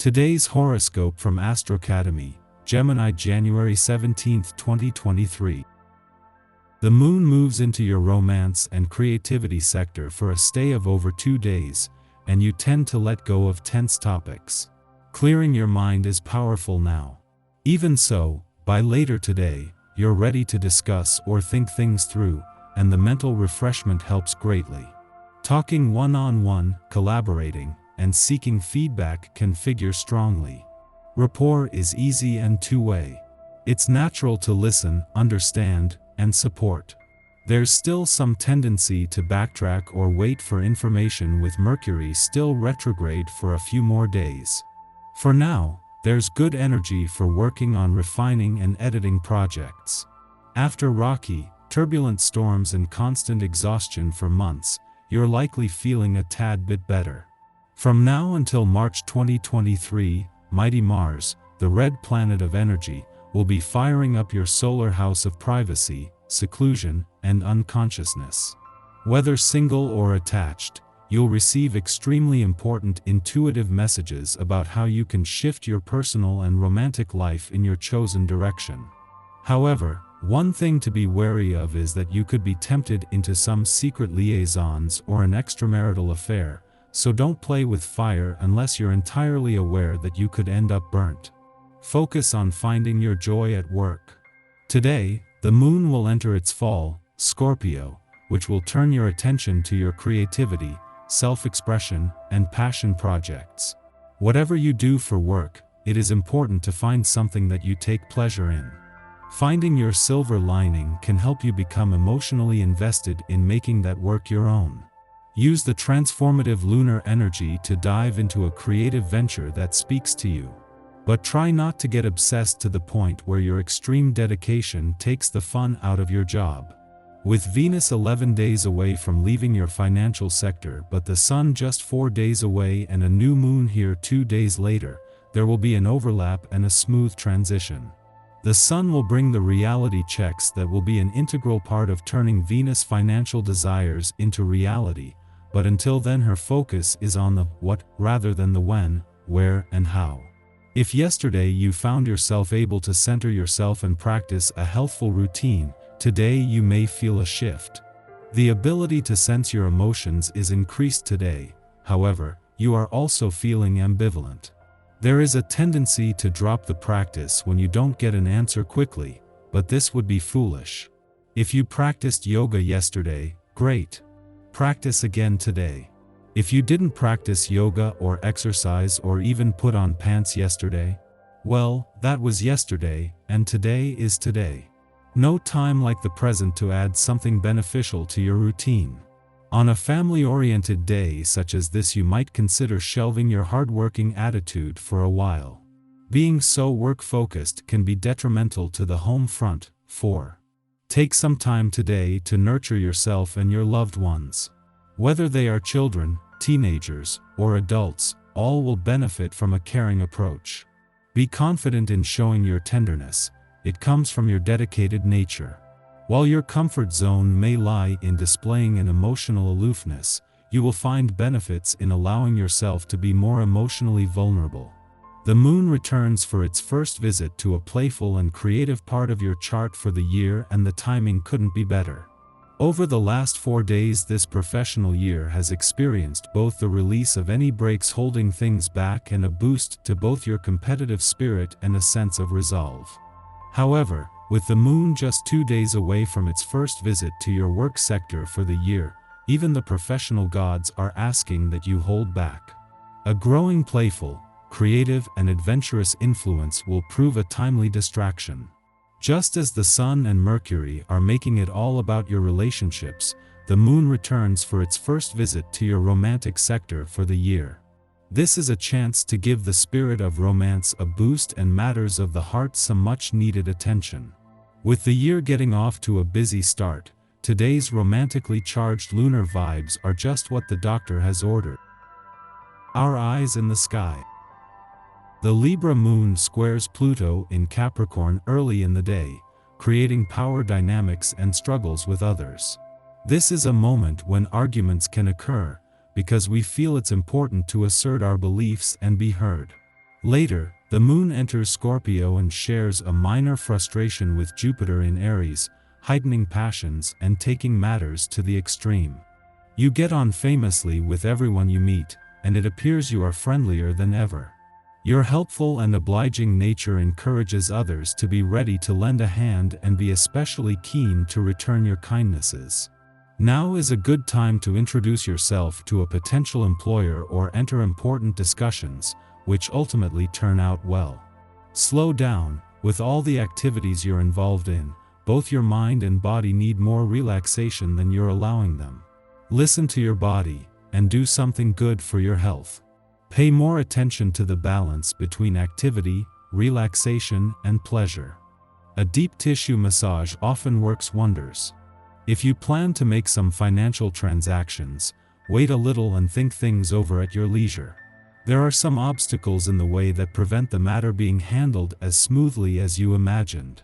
Today's horoscope from Astro Academy, Gemini, January 17, 2023. The moon moves into your romance and creativity sector for a stay of over 2 days, and you tend to let go of tense topics. Clearing your mind is powerful now. Even so, by later today, you're ready to discuss or think things through, and the mental refreshment helps greatly. Talking one-on-one, collaborating, and seeking feedback can figure strongly. Rapport is easy and two-way. It's natural to listen, understand, and support. There's still some tendency to backtrack or wait for information, with Mercury still retrograde for a few more days. For now, there's good energy for working on refining and editing projects. After rocky, turbulent storms and constant exhaustion for months, you're likely feeling a tad bit better. From now until March 2023, mighty Mars, the red planet of energy, will be firing up your solar house of privacy, seclusion, and unconsciousness. Whether single or attached, you'll receive extremely important intuitive messages about how you can shift your personal and romantic life in your chosen direction. However, one thing to be wary of is that you could be tempted into some secret liaisons or an extramarital affair, so don't play with fire unless you're entirely aware that you could end up burnt. Focus on finding your joy at work. Today, the moon will enter its fall, Scorpio, which will turn your attention to your creativity, self-expression, and passion projects. Whatever you do for work, it is important to find something that you take pleasure in. Finding your silver lining can help you become emotionally invested in making that work your own. Use the transformative lunar energy to dive into a creative venture that speaks to you. But try not to get obsessed to the point where your extreme dedication takes the fun out of your job. With Venus 11 days away from leaving your financial sector but the Sun just 4 days away and a new moon here 2 days later, there will be an overlap and a smooth transition. The Sun will bring the reality checks that will be an integral part of turning Venus' financial desires into reality, but until then her focus is on the what rather than the when, where, and how. If yesterday you found yourself able to center yourself and practice a healthful routine, today you may feel a shift. The ability to sense your emotions is increased today, however, you are also feeling ambivalent. There is a tendency to drop the practice when you don't get an answer quickly, but this would be foolish. If you practiced yoga yesterday, great. Practice again today. If you didn't practice yoga or exercise or even put on pants yesterday, well, that was yesterday, and today is today. No time like the present to add something beneficial to your routine. On a family-oriented day such as this, you might consider shelving your hardworking attitude for a while. Being so work-focused can be detrimental to the home front. 4. Take some time today to nurture yourself and your loved ones. Whether they are children, teenagers, or adults, all will benefit from a caring approach. Be confident in showing your tenderness. It comes from your dedicated nature. While your comfort zone may lie in displaying an emotional aloofness, you will find benefits in allowing yourself to be more emotionally vulnerable. The moon returns for its first visit to a playful and creative part of your chart for the year, and the timing couldn't be better. Over the last 4 days, this professional year has experienced both the release of any brakes holding things back and a boost to both your competitive spirit and a sense of resolve. However, with the moon just 2 days away from its first visit to your work sector for the year, even the professional gods are asking that you hold back. A growing playful, creative, and adventurous influence will prove a timely distraction. Just as the Sun and Mercury are making it all about your relationships, the moon returns for its first visit to your romantic sector for the year. This is a chance to give the spirit of romance a boost and matters of the heart some much-needed attention. With the year getting off to a busy start, today's romantically charged lunar vibes are just what the doctor has ordered. Our eyes in the sky. The Libra moon squares Pluto in Capricorn early in the day, creating power dynamics and struggles with others. This is a moment when arguments can occur, because we feel it's important to assert our beliefs and be heard. Later, the moon enters Scorpio and shares a minor frustration with Jupiter in Aries, heightening passions and taking matters to the extreme. You get on famously with everyone you meet, and it appears you are friendlier than ever. Your helpful and obliging nature encourages others to be ready to lend a hand and be especially keen to return your kindnesses. Now is a good time to introduce yourself to a potential employer or enter important discussions, which ultimately turn out well. Slow down. With all the activities you're involved in, both your mind and body need more relaxation than you're allowing them. Listen to your body, and do something good for your health. Pay more attention to the balance between activity, relaxation, and pleasure. A deep tissue massage often works wonders. If you plan to make some financial transactions, wait a little and think things over at your leisure. There are some obstacles in the way that prevent the matter being handled as smoothly as you imagined.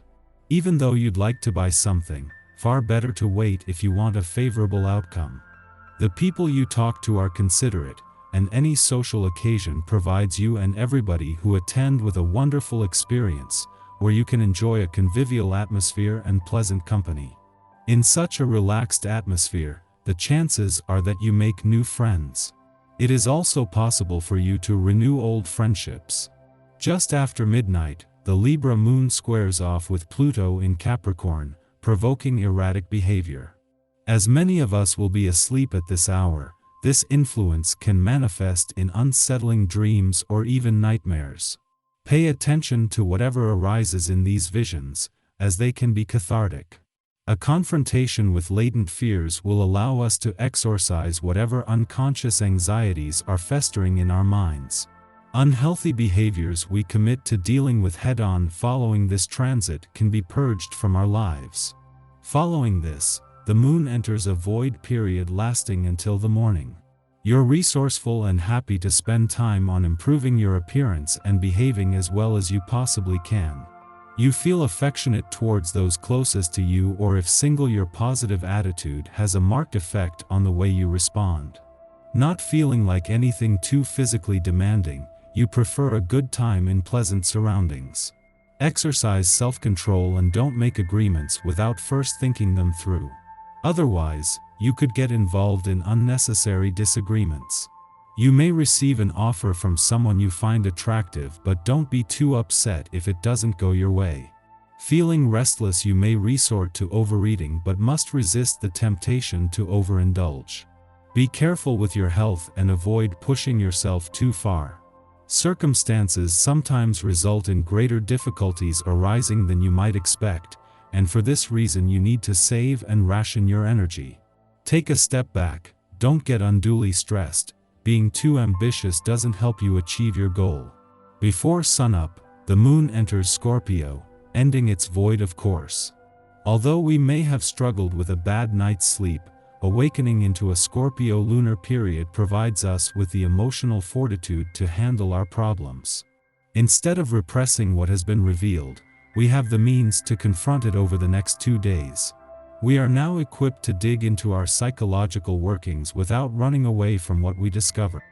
Even though you'd like to buy something, far better to wait if you want a favorable outcome. The people you talk to are considerate, and any social occasion provides you and everybody who attend with a wonderful experience, where you can enjoy a convivial atmosphere and pleasant company. In such a relaxed atmosphere, the chances are that you make new friends. It is also possible for you to renew old friendships. Just after midnight, the Libra moon squares off with Pluto in Capricorn, provoking erratic behavior. As many of us will be asleep at this hour, this influence can manifest in unsettling dreams or even nightmares. Pay attention to whatever arises in these visions, as they can be cathartic. A confrontation with latent fears will allow us to exorcise whatever unconscious anxieties are festering in our minds. Unhealthy behaviors we commit to dealing with head-on following this transit can be purged from our lives. Following this, the moon enters a void period lasting until the morning. You're resourceful and happy to spend time on improving your appearance and behaving as well as you possibly can. You feel affectionate towards those closest to you, or if single, your positive attitude has a marked effect on the way you respond. Not feeling like anything too physically demanding, you prefer a good time in pleasant surroundings. Exercise self-control and don't make agreements without first thinking them through. Otherwise, you could get involved in unnecessary disagreements. You may receive an offer from someone you find attractive, but don't be too upset if it doesn't go your way. Feeling restless, you may resort to overeating but must resist the temptation to overindulge. Be careful with your health and avoid pushing yourself too far. Circumstances sometimes result in greater difficulties arising than you might expect, and for this reason you need to save and ration your energy. Take a step back, don't get unduly stressed. Being too ambitious doesn't help you achieve your goal. Before sunup, the moon enters Scorpio, ending its void of course. Although we may have struggled with a bad night's sleep, awakening into a Scorpio lunar period provides us with the emotional fortitude to handle our problems. Instead of repressing what has been revealed, we have the means to confront it over the next 2 days. We are now equipped to dig into our psychological workings without running away from what we discover.